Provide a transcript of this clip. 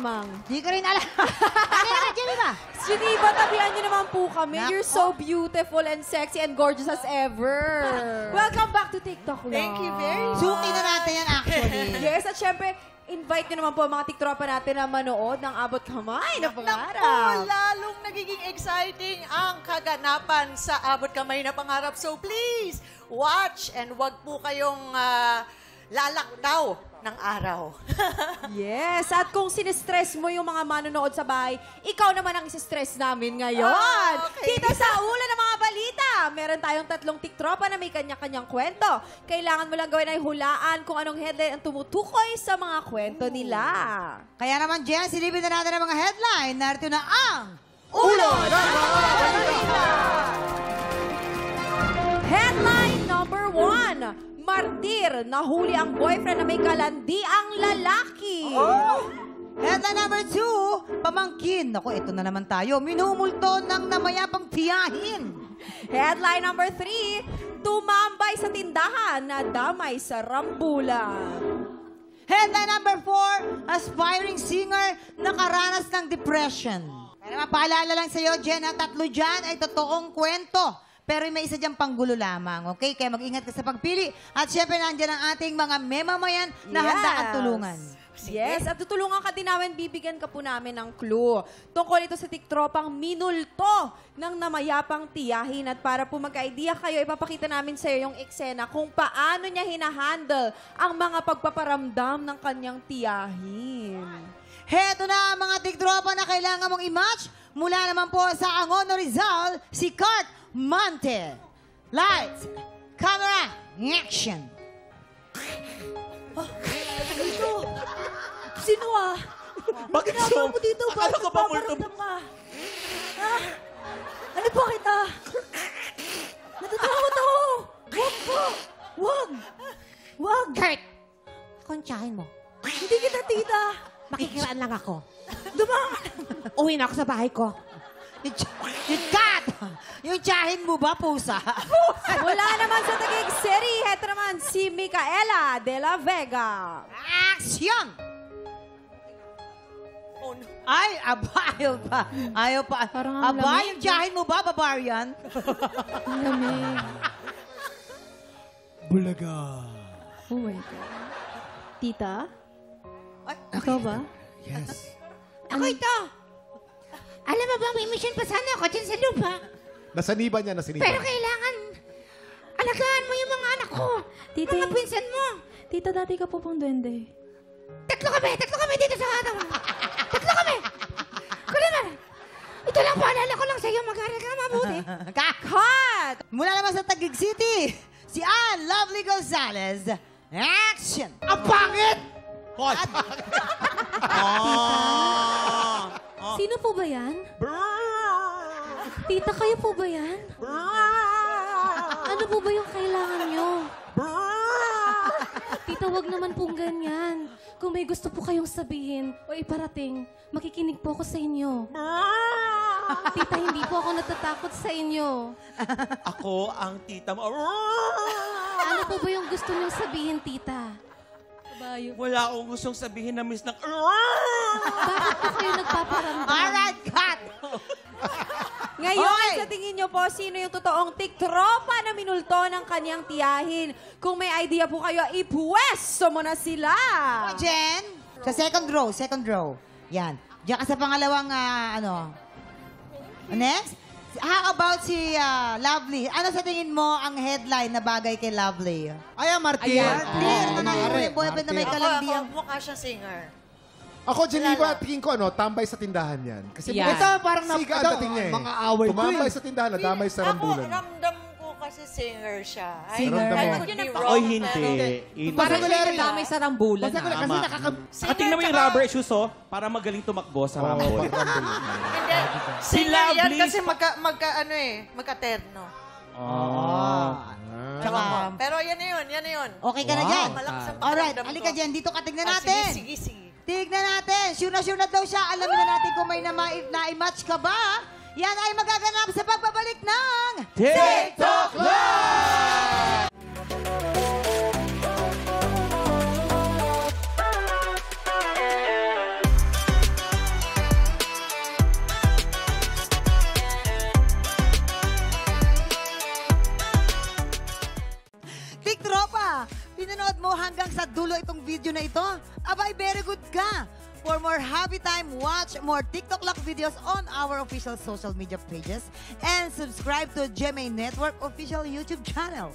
lamang. Di ko rin alam. Ano na, Geneva? Geneva, tabihan niyo naman po kami. Nako. You're so beautiful and sexy and gorgeous as ever. Welcome back to TikTok Love. Thank you very much. Suki na natin yan actually. Yes, at syempre, invite nyo naman po ang mga tiktropa natin na manood ng Abot Kamay na Pangarap. Lalong nagiging exciting ang kaganapan sa Abot Kamay na Pangarap. So please, watch and wag po kayong lalaktaw ng araw. Yes, at kung sinistress mo yung mga manonood sa bahay, ikaw naman ang isistress namin ngayon. Okay. Dito sa Ulan ng Mga Balita, meron tayong 3 tiktropa na may kanya-kanyang kwento. Kailangan mo lang gawin ay hulaan kung anong headline ang tumutukoy sa mga kwento nila. Kaya naman, Jen, silipin na natin ang mga headline. Narito na ang Ulan ng Mga Balita! Headline number 1. Martir, nahuli ang boyfriend na may kalandiang lalaki. Headline number 2, pamangkin. Naku, ito na naman tayo. Minumulto ng namayapang tiyahin. Headline number 3, tumambay sa tindahan na damay sa rambulan. Headline number 4, aspiring singer nakaranas ng depression. Kaya mapaalala lang sa'yo, Jen, ang 3 dyan ay totoong kwento. Pero may isa dyan panggulo lamang, okay? Kaya mag-ingat ka sa pagpili. At syempre, nandiyan ang ating mga memamayan na handa at tulungan. Yes, at tutulungan ka din namin, bibigyan ka po namin ng clue. Tungkol ito sa tiktropang minulto ng namayapang tiyahin. At para po magka-idea kayo, ipapakita namin sa iyo yung eksena kung paano niya hinahandle ang mga pagpaparamdam ng kanyang tiyahin. Heto na ang mga tiktropa na kailangan mong i-match. Mula naman po sa Angono Rizal, si Kurt Monte. Lights, camera, action. Dito! Sino ah? Bakit so? mo dito? Akala Bakit ko ba multo? paparamdam ka? Ha? Ano ba kita? Natatakot ako! Huwag po! Huwag! Huwag! Kurt, kontsahin mo. Hindi kita tita! Makikiraan lang ako. Dumama! Uwi na ako sa bahay ko. You cut! Yung tiyahin mo ba, pusa? Wala naman sa Taguig City. Heto naman si Micaela de la Vega. Action! Oh, no. Ay, aba, ayaw pa. Ayaw pa. Parang ang Aba, lamig. yung tiyahin mo ba, barbarian? Ang lamig. Bulaga. Oh my God. Tita? Ay, Ikaw ba? Yes. Ako ito. Alam mo ba, may mission pa sana ako dyan sa lupa. Nasaniba niya, nasaniba. Pero kailangan, alagaan mo yung mga anak ko. Tita, Mga pinsan mo. Tita, dati ka po pang duwende. Tatlo kami dito sa ataw. Tatlo kami. Kulinan. Ito lang, paalala ko lang sa'yo, mag-aaral ka mabuti. Cut! Mula naman sa Taguig City, si Ann Lovely Gonzalez. Action! Ang pangit! Hoy! Sino po ba yan? Tita, kayo po ba yan? Ano po ba yung kailangan nyo? Tita, wag naman pong ganyan. Kung may gusto po kayong sabihin o iparating, makikinig po ako sa inyo. Tita, hindi po ako natatakot sa inyo. Ako ang tita mo. Ano po ba yung gusto niyong sabihin, tita? Kabayo. Wala akong gustong sabihin na miss ng... Bakit po kayo nagpaparamdam? Alright, cut! Ngayon, Okay. sa tingin nyo po, sino yung totoong tiktropa na minulto ng kanyang tiyahin? Kung may idea po kayo, ipwesto mo na sila! Jen, sa second row. Yan. Diyan ka sa pangalawang, Next. How about si Lovely? Ano sa tingin mo ang headline na bagay kay Lovely? Ay, Martin. Clear na yung boyfriend na may kalandiang. Ako, mukha siyang singer. Ako, Geneva, tingin ko, tambay sa tindahan yan. Kasi Yeah. ito, parang siga ang dating niya eh. mga away ko Tumambay eh. sa tindahan, nadamay sa Ako, rambulan. ramdam ko kasi singer siya. Singer? I Ramdam could be Oy, wrong, hindi. pero- Parang Kasi siya nadamay sa rambulan. Kasi kasi Nakatingnan mo yung rubber shoes, oh. Para magaling tumakbo sa rambol. Hindi. Si Singer yan Lovely. kasi magka-terno. Tsaka, Pero yan na yun. okay ka na dyan? Malakas ang Alright, pakiramdam halika ko. dyan. Dito ka, tignan Ah, natin. Sige. Tignan natin. Sure na daw siya. Alamin na natin kung may na-match ka ba. Yan ay magaganap sa pagbabalik ng TikTok Love! Pinanood mo hanggang sa dulo itong video na ito? Abay, very good ka! For more happy time, watch more TikTok Lock videos on our official social media pages and subscribe to GMA Network official YouTube channel.